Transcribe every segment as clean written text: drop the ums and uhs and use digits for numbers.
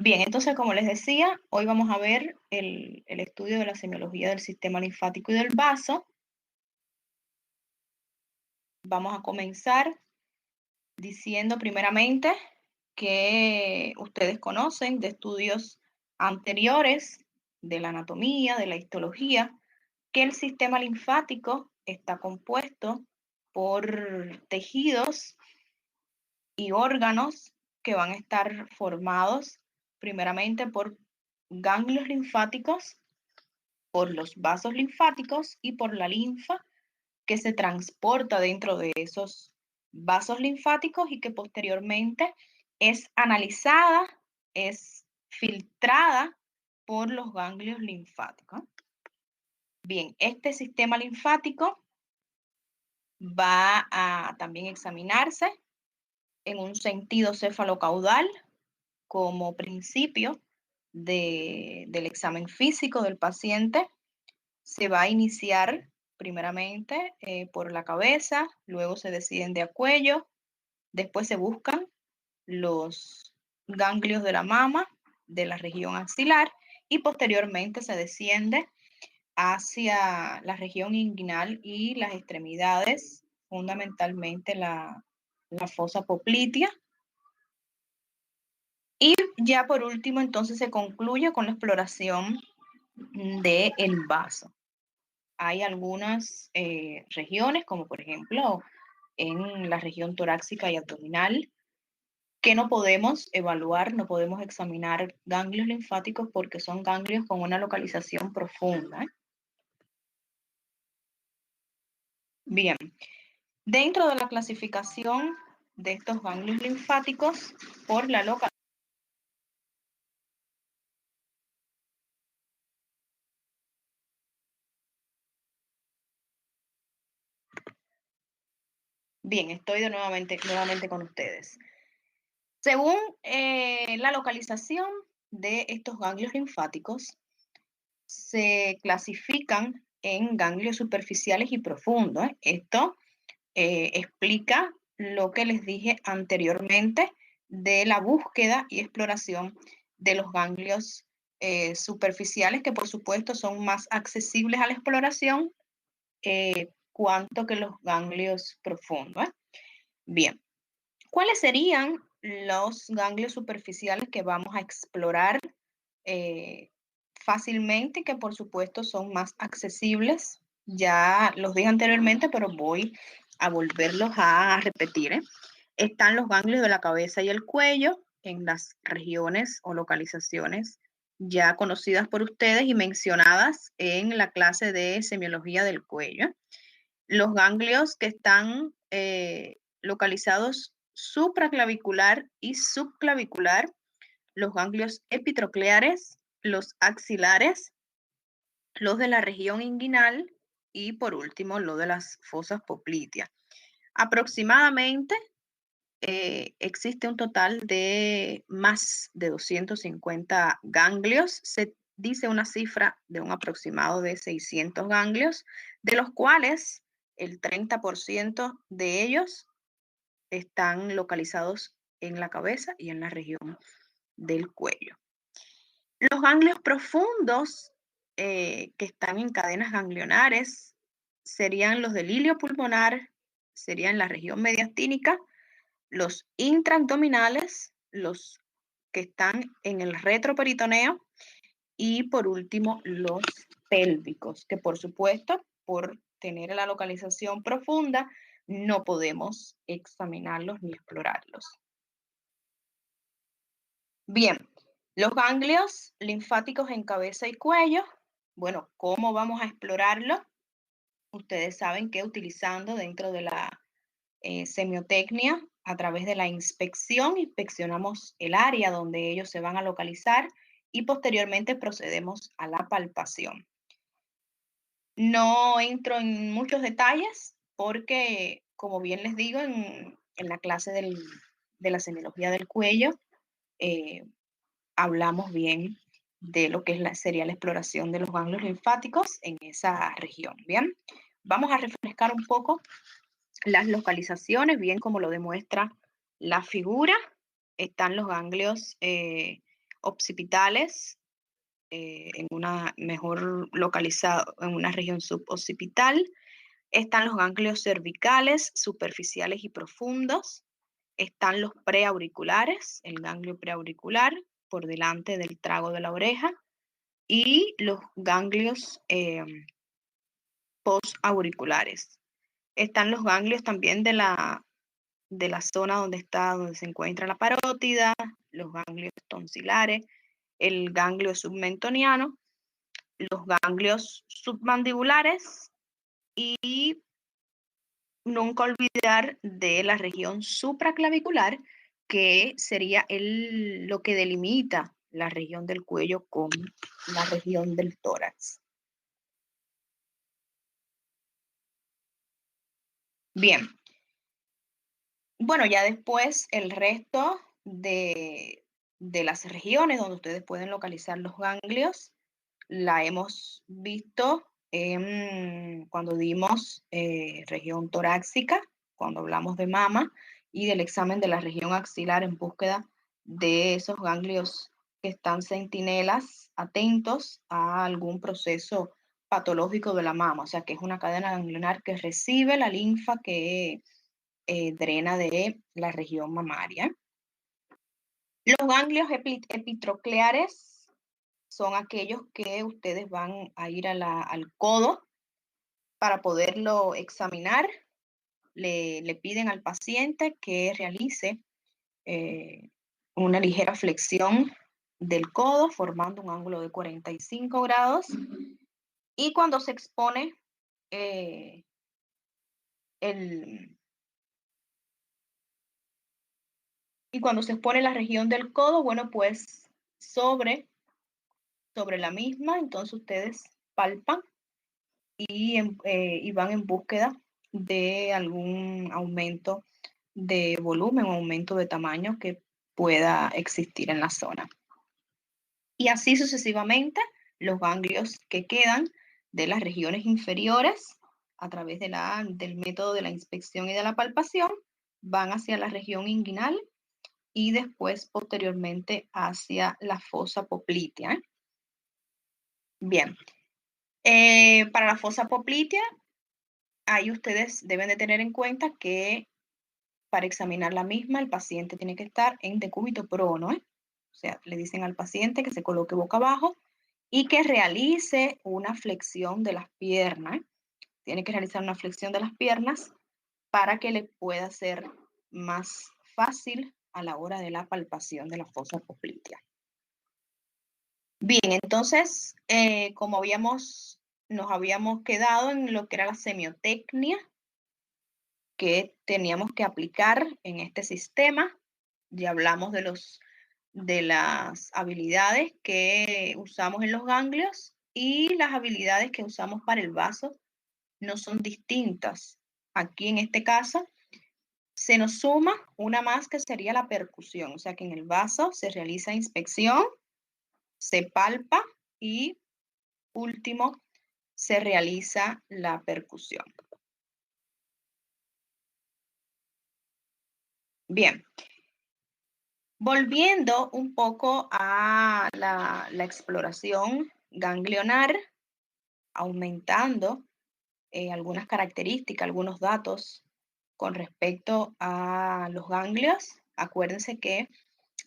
Bien, entonces, como les decía, hoy vamos a ver el estudio de la semiología del sistema linfático y del vaso. Vamos a comenzar diciendo primeramente que ustedes conocen de estudios anteriores de la anatomía, de la histología, que el sistema linfático está compuesto por tejidos y órganos que van a estar formados primeramente por ganglios linfáticos, por los vasos linfáticos y por la linfa que se transporta dentro de esos vasos linfáticos y que posteriormente es analizada, es filtrada por los ganglios linfáticos. Bien, este sistema linfático va a también examinarse en un sentido cefalocaudal como principio del examen físico del paciente. Se va a iniciar primeramente por la cabeza, luego se desciende a cuello, después se buscan los ganglios de la mama, de la región axilar, y posteriormente se desciende hacia la región inguinal y las extremidades, fundamentalmente la fosa poplitea. Y ya por último, entonces se concluye con la exploración del vaso. Hay algunas regiones, como por ejemplo en la región torácica y abdominal, que no podemos evaluar, no podemos examinar ganglios linfáticos porque son ganglios con una localización profunda. Bien, dentro de la clasificación de estos ganglios linfáticos por la localización, bien, estoy nuevamente con ustedes. Según la localización de estos ganglios linfáticos, se clasifican en ganglios superficiales y profundos. Esto explica lo que les dije anteriormente de la búsqueda y exploración de los ganglios superficiales, que por supuesto son más accesibles a la exploración cuanto que los ganglios profundos. Bien, ¿cuáles serían los ganglios superficiales que vamos a explorar fácilmente, que por supuesto son más accesibles? Ya los dije anteriormente, pero voy a volverlos a repetir. Están los ganglios de la cabeza y el cuello en las regiones o localizaciones ya conocidas por ustedes y mencionadas en la clase de semiología del cuello. Los ganglios que están localizados supraclavicular y subclavicular, los ganglios epitrocleares, los axilares, los de la región inguinal y por último los de las fosas popliteas. Aproximadamente existe un total de más de 250 ganglios. Se dice una cifra de un aproximado de 600 ganglios, de los cuales el 30% de ellos están localizados en la cabeza y en la región del cuello. Los ganglios profundos que están en cadenas ganglionares serían los del ilio pulmonar, serían la región mediastínica, los intraabdominales, los que están en el retroperitoneo y por último los pélvicos, que por supuesto por tener la localización profunda no podemos examinarlos ni explorarlos. Bien, los ganglios linfáticos en cabeza y cuello, bueno, ¿cómo vamos a explorarlo? Ustedes saben que utilizando dentro de la semiotecnia, a través de la inspección, inspeccionamos el área donde ellos se van a localizar y posteriormente procedemos a la palpación. No entro en muchos detalles porque, como bien les digo, en la clase de la semiología del cuello, hablamos bien de lo que es sería la exploración de los ganglios linfáticos en esa región. Bien, vamos a refrescar un poco las localizaciones, bien como lo demuestra la figura. Están los ganglios occipitales, en una mejor localizado en una región suboccipital. Están los ganglios cervicales, superficiales y profundos. Están los preauriculares, el ganglio preauricular por delante del trago de la oreja, y los ganglios postauriculares. Están los ganglios también de la zona donde se encuentra la parótida, los ganglios tonsilares, el ganglio submentoniano, los ganglios submandibulares y nunca olvidar de la región supraclavicular, que sería lo que delimita la región del cuello con la región del tórax. Bien. Bueno, ya después el resto de las regiones donde ustedes pueden localizar los ganglios, la hemos visto cuando dimos región torácica, cuando hablamos de mama, y del examen de la región axilar en búsqueda de esos ganglios que están centinelas, atentos a algún proceso patológico de la mama, o sea que es una cadena ganglionar que recibe la linfa que drena de la región mamaria. Los ganglios epitrocleares son aquellos que ustedes van a ir al codo para poderlo examinar. Le piden al paciente que realice una ligera flexión del codo formando un ángulo de 45 grados, y cuando se expone la región del codo, bueno, pues sobre la misma, entonces ustedes palpan y van en búsqueda de algún aumento de volumen o aumento de tamaño que pueda existir en la zona. Y así sucesivamente, los ganglios que quedan de las regiones inferiores a través del método de la inspección y de la palpación van hacia la región inguinal y después posteriormente hacia la fosa poplitea. Bien, para la fosa poplitea, ahí ustedes deben de tener en cuenta que para examinar la misma, el paciente tiene que estar en decúbito prono, O sea, le dicen al paciente que se coloque boca abajo y que realice una flexión de las piernas. Tiene que realizar una flexión de las piernas para que le pueda ser más fácil a la hora de la palpación de la fosa poplitea. Bien, entonces, como nos habíamos quedado en lo que era la semiotecnia que teníamos que aplicar en este sistema, ya hablamos de las habilidades que usamos en los ganglios, y las habilidades que usamos para el vaso no son distintas. Aquí en este caso se nos suma una más, que sería la percusión, o sea que en el vaso se realiza inspección, se palpa y último se realiza la percusión. Bien, volviendo un poco a la exploración ganglionar, aumentando algunas características, algunos datos con respecto a los ganglios. Acuérdense que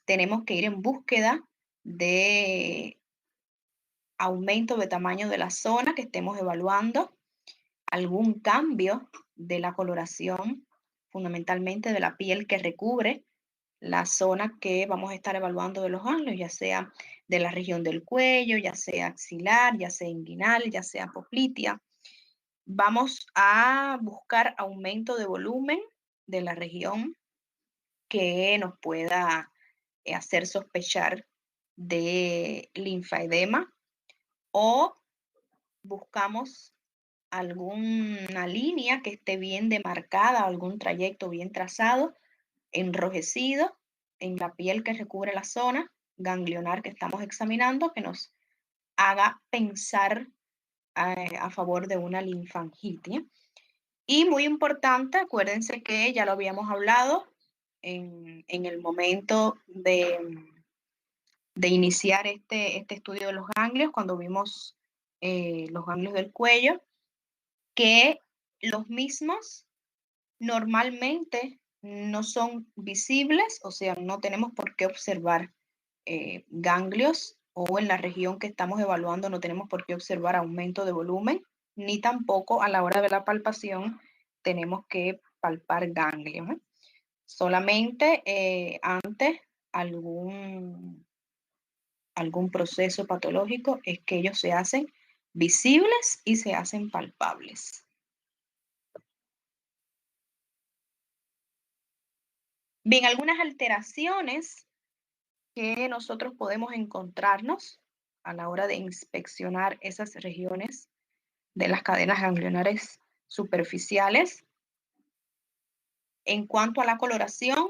tenemos que ir en búsqueda de aumento de tamaño de la zona que estemos evaluando, algún cambio de la coloración, fundamentalmente de la piel que recubre la zona que vamos a estar evaluando de los ganglios, ya sea de la región del cuello, ya sea axilar, ya sea inguinal, ya sea poplitea. Vamos a buscar aumento de volumen de la región que nos pueda hacer sospechar de linfaedema, o buscamos alguna línea que esté bien demarcada, algún trayecto bien trazado, enrojecido en la piel que recubre la zona ganglionar que estamos examinando, que nos haga pensar a favor de una linfangitis. Y muy importante, acuérdense que ya lo habíamos hablado en el momento de iniciar este estudio de los ganglios, cuando vimos los ganglios del cuello, que los mismos normalmente no son visibles, o sea, no tenemos por qué observar ganglios, o en la región que estamos evaluando no tenemos por qué observar aumento de volumen, ni tampoco a la hora de la palpación tenemos que palpar ganglios. Solamente ante algún proceso patológico es que ellos se hacen visibles y se hacen palpables. Bien, algunas alteraciones que nosotros podemos encontrarnos a la hora de inspeccionar esas regiones de las cadenas ganglionares superficiales. En cuanto a la coloración,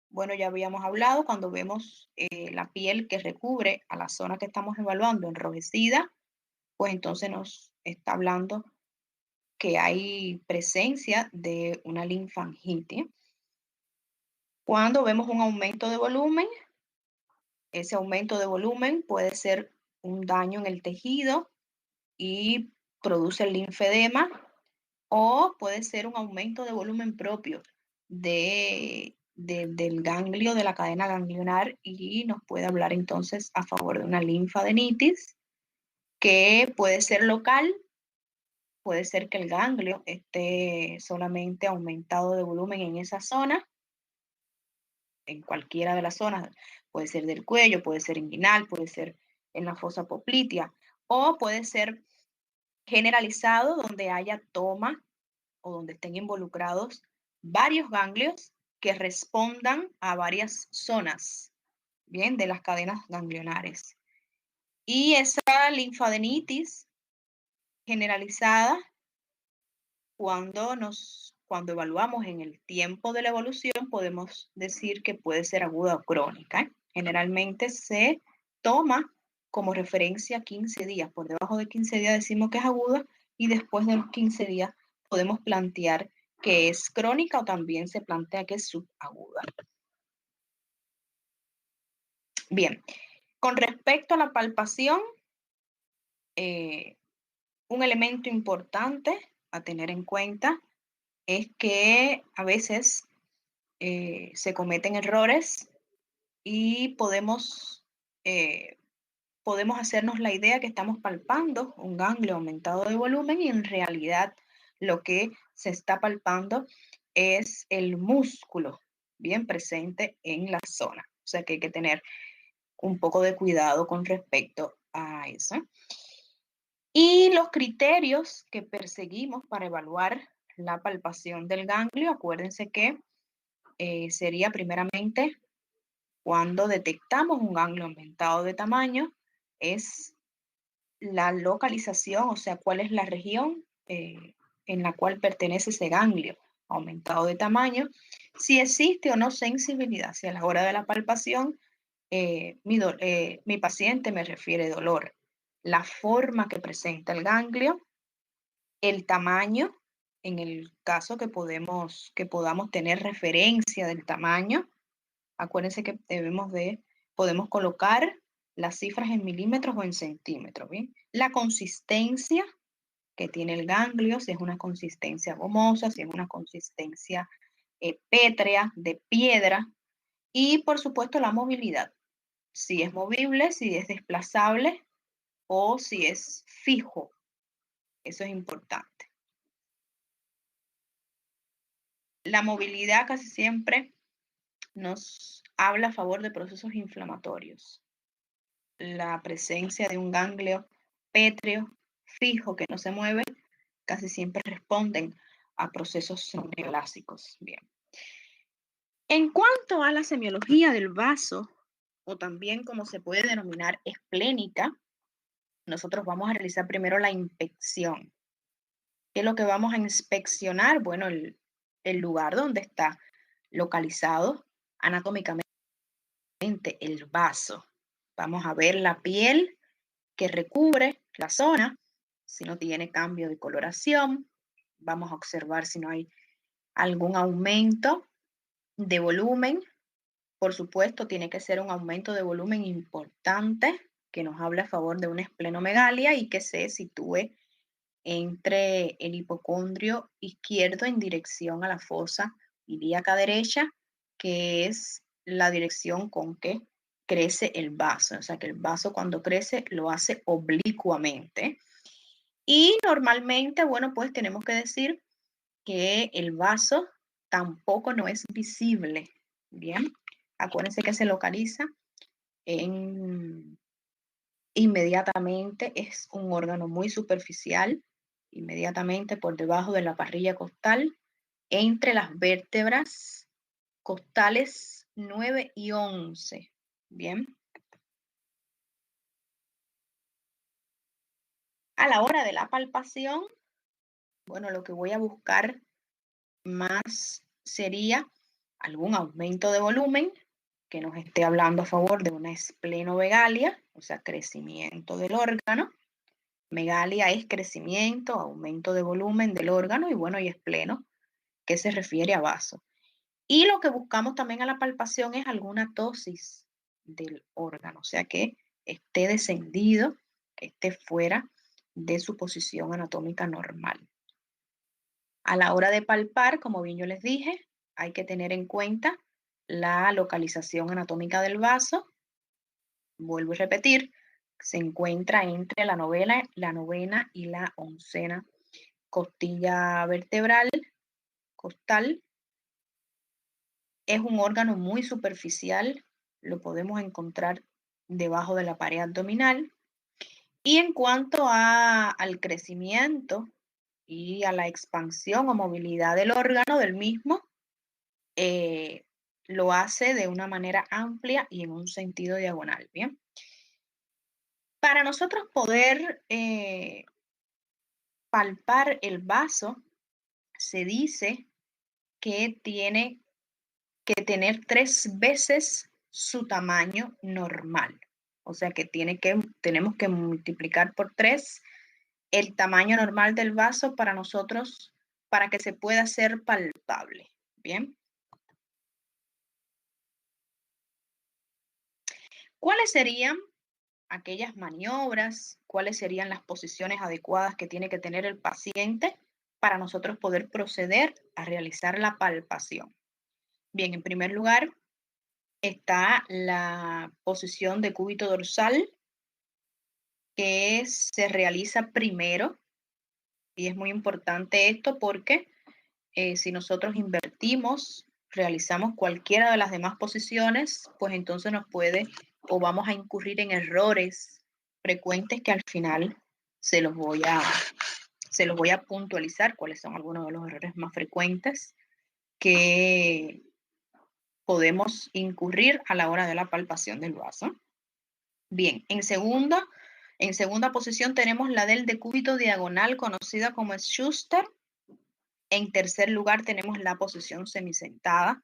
bueno, ya habíamos hablado, cuando vemos la piel que recubre a la zona que estamos evaluando enrojecida, pues entonces nos está hablando que hay presencia de una linfangitis. Cuando vemos un aumento de volumen, ese aumento de volumen puede ser un daño en el tejido y produce el linfedema, o puede ser un aumento de volumen propio del ganglio, de la cadena ganglionar, y nos puede hablar entonces a favor de una linfadenitis, que puede ser local, puede ser que el ganglio esté solamente aumentado de volumen en esa zona, en cualquiera de las zonas, puede ser del cuello, puede ser inguinal, puede ser en la fosa poplitea, o puede ser generalizado donde haya toma o donde estén involucrados varios ganglios que respondan a varias zonas, bien, de las cadenas ganglionares. Y esa linfadenitis generalizada, cuando evaluamos en el tiempo de la evolución, podemos decir que puede ser aguda o crónica. Generalmente se toma como referencia 15 días. Por debajo de 15 días decimos que es aguda, y después de los 15 días podemos plantear que es crónica, o también se plantea que es subaguda. Bien, con respecto a la palpación, un elemento importante a tener en cuenta es que a veces se cometen errores y podemos hacernos la idea que estamos palpando un ganglio aumentado de volumen, y en realidad lo que se está palpando es el músculo bien presente en la zona. O sea que hay que tener un poco de cuidado con respecto a eso. Y los criterios que perseguimos para evaluar la palpación del ganglio, acuérdense que sería primeramente, cuando detectamos un ganglio aumentado de tamaño, es la localización, o sea, cuál es la región en la cual pertenece ese ganglio aumentado de tamaño, si existe o no sensibilidad, si a la hora de la palpación mi paciente me refiere dolor, la forma que presenta el ganglio, el tamaño, en el caso que podamos tener referencia del tamaño. Acuérdense que podemos colocar las cifras en milímetros o en centímetros, ¿bien? La consistencia que tiene el ganglio, si es una consistencia gomosa, si es una consistencia pétrea, de piedra, y por supuesto la movilidad, si es movible, si es desplazable o si es fijo. Eso es importante. La movilidad casi siempre nos habla a favor de procesos inflamatorios. La presencia de un ganglio pétreo fijo que no se mueve casi siempre responden a procesos neoplásicos. Bien. En cuanto a la semiología del vaso, o también como se puede denominar esplénica, nosotros vamos a realizar primero la inspección. ¿Qué es lo que vamos a inspeccionar? Bueno, el lugar donde está localizado anatómicamente el vaso. Vamos a ver la piel que recubre la zona, si no tiene cambio de coloración. Vamos a observar si no hay algún aumento de volumen Por supuesto, tiene que ser un aumento de volumen importante que nos hable a favor de una esplenomegalia y que se sitúe entre el hipocondrio izquierdo en dirección a la fosa ilíaca derecha, que es la dirección con que crece el vaso. O sea, que el vaso cuando crece lo hace oblicuamente. Y normalmente, bueno, pues tenemos que decir que el vaso tampoco no es visible. Bien, acuérdense que se localiza inmediatamente, es un órgano muy superficial, inmediatamente por debajo de la parrilla costal, entre las vértebras costales 9 y 11. Bien. A la hora de la palpación, bueno, lo que voy a buscar más sería algún aumento de volumen que nos esté hablando a favor de una esplenomegalia, o sea, crecimiento del órgano. Megalia es crecimiento, aumento de volumen del órgano y bueno, y espleno, que se refiere a vaso. Y lo que buscamos también a la palpación es alguna tosis del órgano, o sea, que esté descendido, que esté fuera de su posición anatómica normal. A la hora de palpar, como bien yo les dije, hay que tener en cuenta la localización anatómica del vaso. Vuelvo a repetir, se encuentra entre la novena y la oncena costilla vertebral, costal. Es un órgano muy superficial, lo podemos encontrar debajo de la pared abdominal. Y en cuanto al crecimiento y a la expansión o movilidad del órgano del mismo, lo hace de una manera amplia y en un sentido diagonal. Bien. Para nosotros poder palpar el vaso, se dice que tiene que tener 3 veces su tamaño normal. O sea que tenemos que multiplicar por 3 el tamaño normal del vaso para nosotros, para que se pueda hacer palpable. Bien. ¿Cuáles serían aquellas maniobras? ¿Cuáles serían las posiciones adecuadas que tiene que tener el paciente para nosotros poder proceder a realizar la palpación? Bien, en primer lugar está la posición de cúbito dorsal, que se realiza primero, y es muy importante esto porque si nosotros invertimos, realizamos cualquiera de las demás posiciones, pues entonces nos puede o vamos a incurrir en errores frecuentes que al final se los voy a puntualizar cuáles son algunos de los errores más frecuentes que podemos incurrir a la hora de la palpación del vaso. Bien, en segunda posición tenemos la del decúbito diagonal, conocida como Schuster. En tercer lugar tenemos la posición semisentada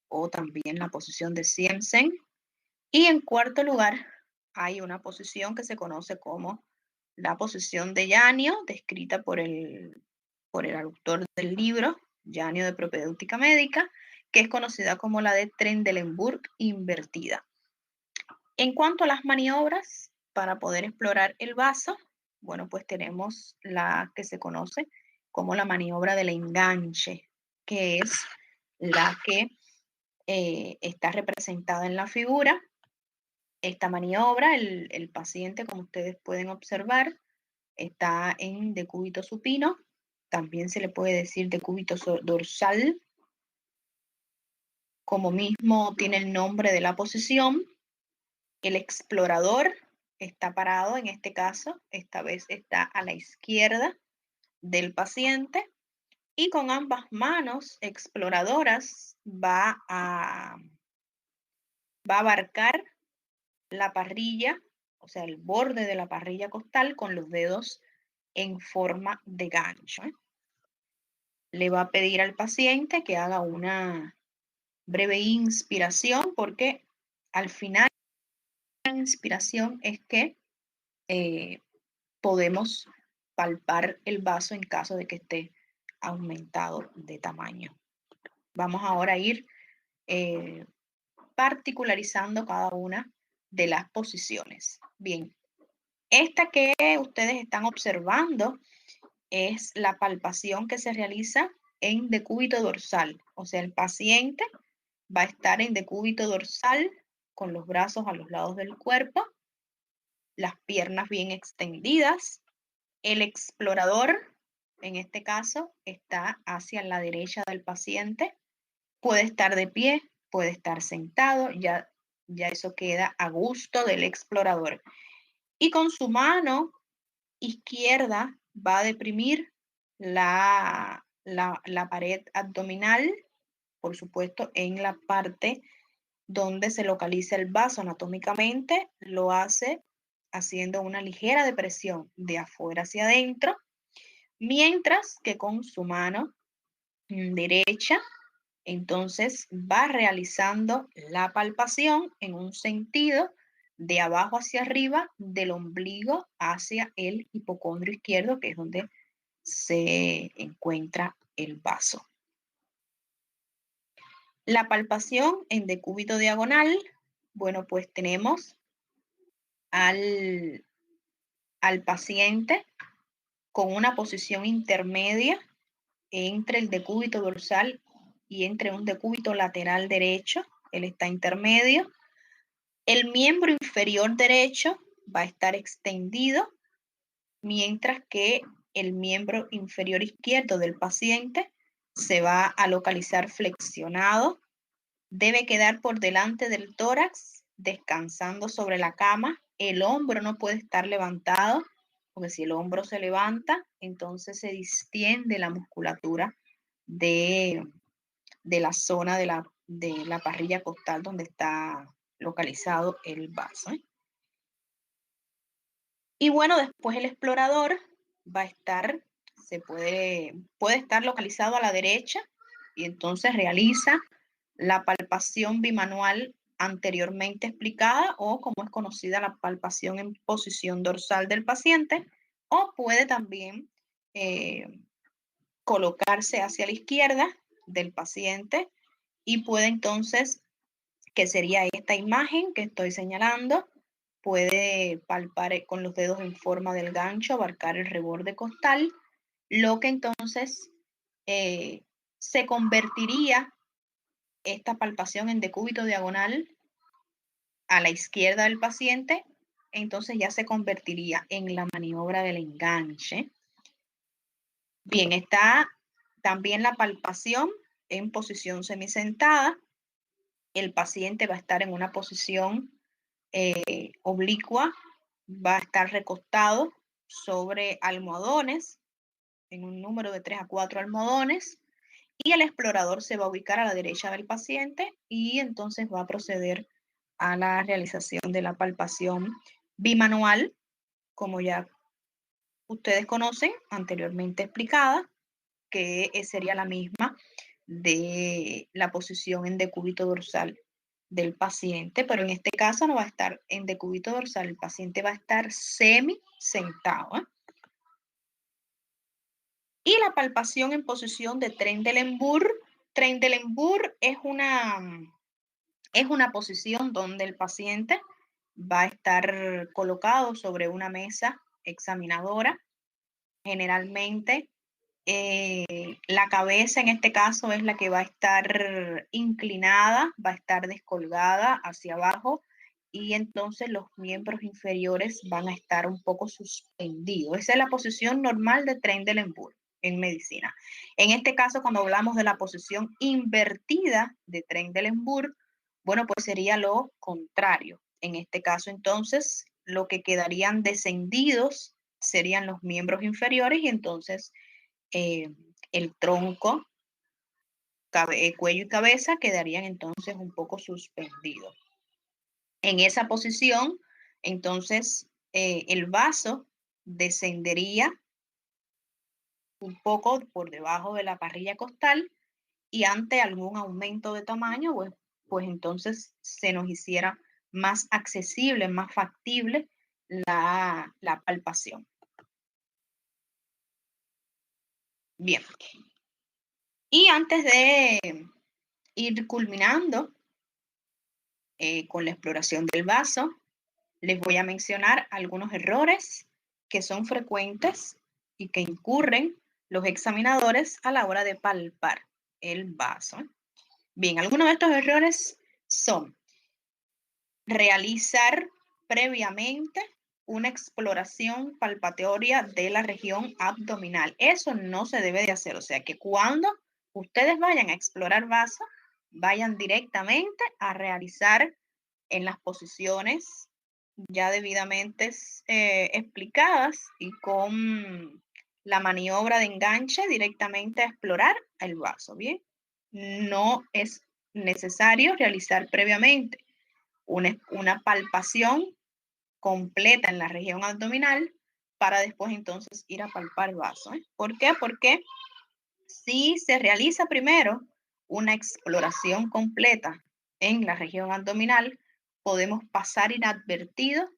o también la posición de Siemsen. Y en cuarto lugar hay una posición que se conoce como la posición de Janio, descrita por el autor del libro, Janio de Propedéutica Médica, que es conocida como la de Trendelenburg invertida. En cuanto a las maniobras para poder explorar el vaso, bueno, pues tenemos la que se conoce como la maniobra del enganche, que es la que está representada en la figura. Esta maniobra, el paciente, como ustedes pueden observar, está en decúbito supino, también se le puede decir decúbito dorsal, como mismo tiene el nombre de la posición. El explorador está parado, en este caso, esta vez está a la izquierda del paciente y con ambas manos exploradoras va a abarcar la parrilla, o sea, el borde de la parrilla costal con los dedos en forma de gancho. Le va a pedir al paciente que haga una breve inspiración porque al final la inspiración es que podemos palpar el vaso en caso de que esté aumentado de tamaño. Vamos ahora a ir particularizando cada una de las posiciones. Bien, esta que ustedes están observando es la palpación que se realiza en decúbito dorsal. O sea, el paciente va a estar en decúbito dorsal con los brazos a los lados del cuerpo, las piernas bien extendidas. El explorador, en este caso, está hacia la derecha del paciente. Puede estar de pie, puede estar sentado, ya eso queda a gusto del explorador. Y con su mano izquierda va a deprimir la pared abdominal, por supuesto, en la parte donde se localiza el vaso anatómicamente, lo hace haciendo una ligera depresión de afuera hacia adentro, mientras que con su mano derecha, entonces va realizando la palpación en un sentido de abajo hacia arriba, del ombligo hacia el hipocondrio izquierdo, que es donde se encuentra el vaso. La palpación en decúbito diagonal, bueno, pues tenemos al paciente con una posición intermedia entre el decúbito dorsal y entre un decúbito lateral derecho. Él está intermedio. El miembro inferior derecho va a estar extendido, mientras que el miembro inferior izquierdo del paciente se va a localizar flexionado. Debe quedar por delante del tórax, descansando sobre la cama. El hombro no puede estar levantado, porque si el hombro se levanta, entonces se distiende la musculatura de la zona de la parrilla costal donde está localizado el vaso. Y bueno, después el explorador va a estar, puede estar localizado a la derecha y entonces realiza la palpación bimanual anteriormente explicada, o como es conocida, la palpación en posición dorsal del paciente, o puede también colocarse hacia la izquierda del paciente y puede entonces, que sería esta imagen que estoy señalando, puede palpar con los dedos en forma del gancho, abarcar el reborde costal, lo que entonces se convertiría esta palpación en decúbito diagonal a la izquierda del paciente, entonces ya se convertiría en la maniobra del enganche. Bien, está también la palpación en posición semisentada. El paciente va a estar en una posición oblicua, va a estar recostado sobre almohadones, en un número de 3 a 4 almohadones, y el explorador se va a ubicar a la derecha del paciente y entonces va a proceder a la realización de la palpación bimanual, como ya ustedes conocen, anteriormente explicada, que sería la misma de la posición en decúbito dorsal del paciente, pero en este caso no va a estar en decúbito dorsal, el paciente va a estar semi sentado. Y la palpación en posición de Trendelenburg. Trendelenburg es una posición donde el paciente va a estar colocado sobre una mesa examinadora. Generalmente la cabeza en este caso es la que va a estar inclinada, va a estar descolgada hacia abajo, y entonces los miembros inferiores van a estar un poco suspendidos. Esa es la posición normal de Trendelenburg en medicina. En este caso, cuando hablamos de la posición invertida de Trendelenburg, bueno, pues sería lo contrario. En este caso, entonces, lo que quedarían descendidos serían los miembros inferiores, y entonces el tronco, cuello y cabeza quedarían entonces un poco suspendidos. En esa posición, entonces, el vaso descendería un poco por debajo de la parrilla costal, y ante algún aumento de tamaño, pues entonces se nos hiciera más accesible, más factible la palpación. Bien. Y antes de ir culminando con la exploración del vaso. Les voy a mencionar algunos errores que son frecuentes y que incurren los examinadores a la hora de palpar el vaso. Bien, algunos de estos errores son realizar previamente una exploración palpatoria de la región abdominal. Eso no se debe de hacer, o sea que cuando ustedes vayan a explorar vaso, vayan directamente a realizar en las posiciones ya debidamente explicadas y con la maniobra de enganche directamente a explorar el vaso, ¿bien? No es necesario realizar previamente una palpación completa en la región abdominal para después entonces ir a palpar el vaso. ¿Por qué? Porque si se realiza primero una exploración completa en la región abdominal, podemos pasar inadvertido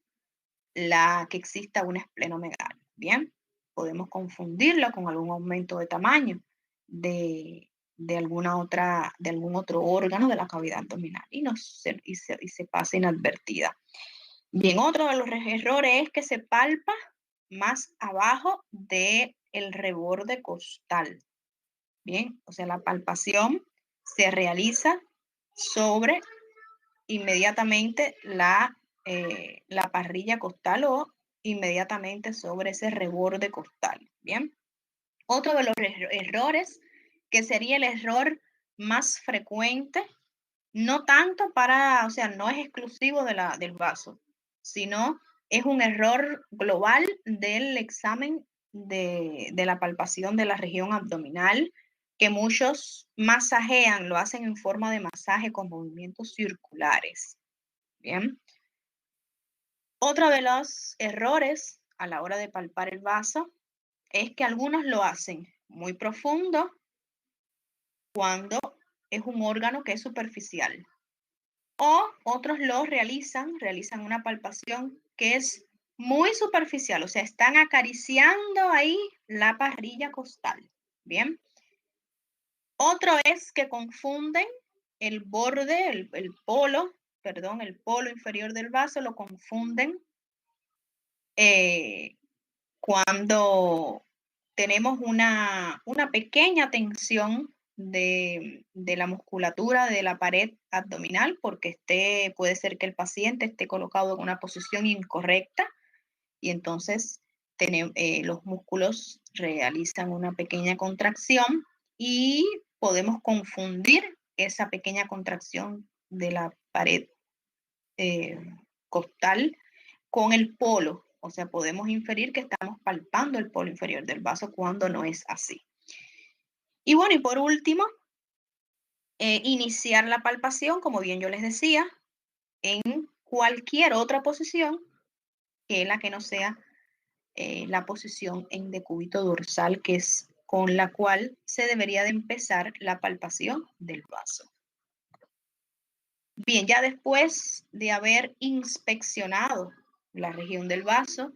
la que exista un esplenomegalia. Bien, podemos confundirlo con algún aumento de tamaño de algún otro órgano de la cavidad abdominal y se pasa inadvertida. Bien, otro de los errores es que se palpa más abajo del reborde costal. Bien, o sea, la palpación se realiza sobre inmediatamente la parrilla costal o inmediatamente sobre ese reborde costal. Bien, otro de los errores que sería el error más frecuente, no tanto para, o sea, no es exclusivo del vaso, sino es un error global del examen de la palpación de la región abdominal, que muchos masajean, lo hacen en forma de masaje con movimientos circulares. Bien. Otro de los errores a la hora de palpar el vaso es que algunos lo hacen muy profundo cuando es un órgano que es superficial. O otros lo realizan una palpación que es muy superficial, o sea, están acariciando ahí la parrilla costal. Bien. Otro es que confunden el borde, el polo inferior del vaso, lo confunden cuando tenemos una pequeña tensión de la musculatura de la pared abdominal, porque puede ser que el paciente esté colocado en una posición incorrecta y entonces los músculos realizan una pequeña contracción y podemos confundir esa pequeña contracción de la pared costal con el polo. O sea, podemos inferir que estamos palpando el polo inferior del vaso cuando no es así. Y bueno, y por último, iniciar la palpación, como bien yo les decía, en cualquier otra posición que la que no sea la posición en decúbito dorsal, que es con la cual se debería de empezar la palpación del vaso. Bien, ya después de haber inspeccionado la región del vaso,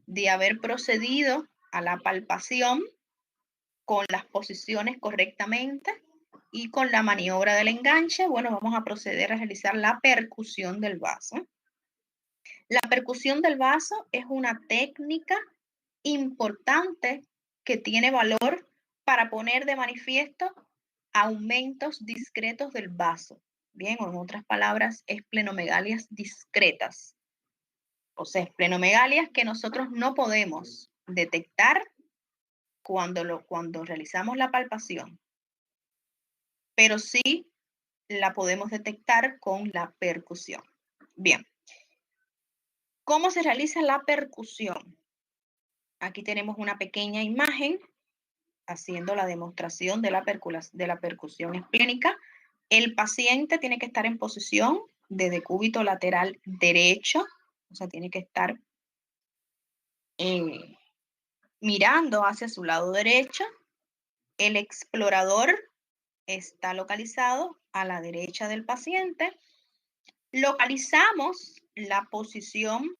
de haber procedido a la palpación con las posiciones correctamente y con la maniobra del enganche, bueno, vamos a proceder a realizar la percusión del vaso. La percusión del vaso es una técnica importante que tiene valor para poner de manifiesto aumentos discretos del vaso. Bien, o en otras palabras, esplenomegalias discretas. O sea, esplenomegalias que nosotros no podemos detectar cuando realizamos la palpación, pero sí la podemos detectar con la percusión. Bien, ¿cómo se realiza la percusión? Aquí tenemos una pequeña imagen haciendo la demostración de la percusión esplénica. El paciente tiene que estar en posición de decúbito lateral derecho, o sea, tiene que estar mirando hacia su lado derecho. El explorador está localizado a la derecha del paciente. Localizamos la posición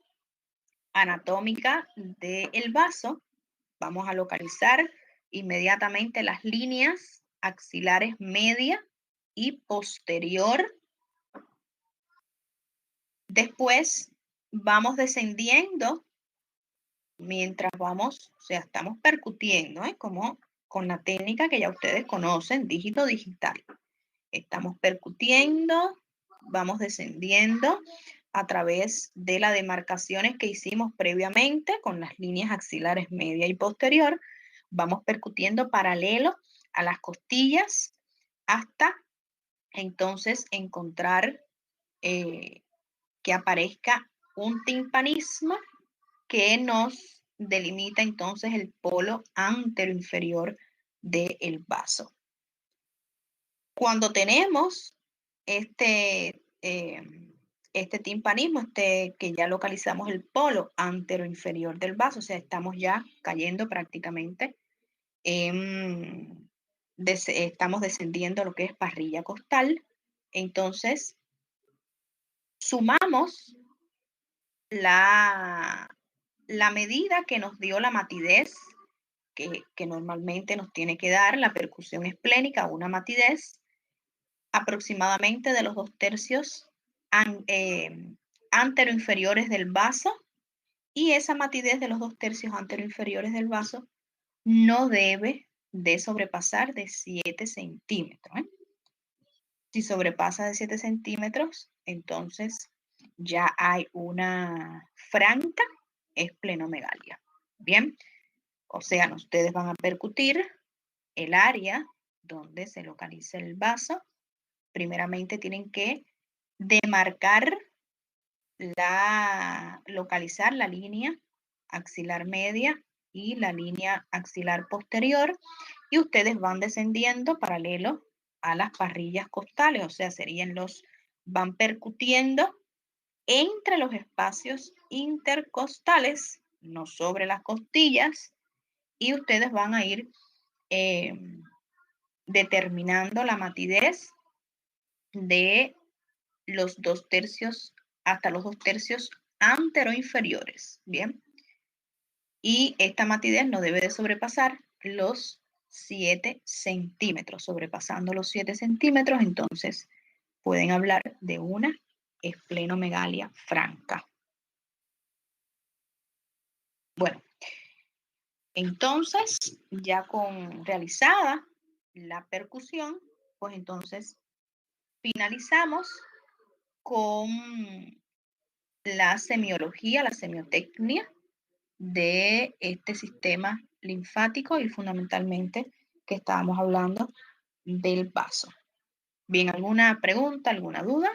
anatómica del vaso. Vamos a localizar inmediatamente las líneas axilares media y posterior Después vamos descendiendo mientras vamos, o sea, estamos percutiendo, como con la técnica que ya ustedes conocen, dígito digital. Estamos percutiendo, vamos descendiendo a través de las demarcaciones que hicimos previamente con las líneas axilares media y posterior. Vamos percutiendo paralelo a las costillas hasta entonces encontrar que aparezca un timpanismo que nos delimita entonces el polo anteroinferior del vaso. Cuando tenemos este timpanismo, que ya localizamos el polo anteroinferior del vaso, o sea, estamos ya cayendo prácticamente, estamos descendiendo lo que es parrilla costal, entonces sumamos la medida que nos dio la matidez, que normalmente nos tiene que dar la percusión esplénica, una matidez aproximadamente de los 2/3 anteroinferiores del vaso, y esa matidez de los 2/3 anteroinferiores del vaso no debe de sobrepasar de 7 centímetros. Si sobrepasa de 7 centímetros, entonces ya hay una franca esplenomegalia. Bien, o sea, ustedes van a percutir el área donde se localiza el vaso. Primeramente tienen que demarcar localizar la línea axilar media y la línea axilar posterior, y ustedes van descendiendo paralelo a las parrillas costales, o sea, van percutiendo entre los espacios intercostales, no sobre las costillas, y ustedes van a ir determinando la matidez de los 2/3 hasta los 2/3 anteroinferiores, ¿bien? Y esta matidez no debe de sobrepasar los 7 centímetros. Sobrepasando los 7 centímetros, entonces pueden hablar de una esplenomegalia franca. Bueno, entonces ya con realizada la percusión, pues entonces finalizamos con la semiología, la semiotecnia de este sistema linfático y fundamentalmente que estábamos hablando del vaso. Bien, ¿alguna pregunta, alguna duda?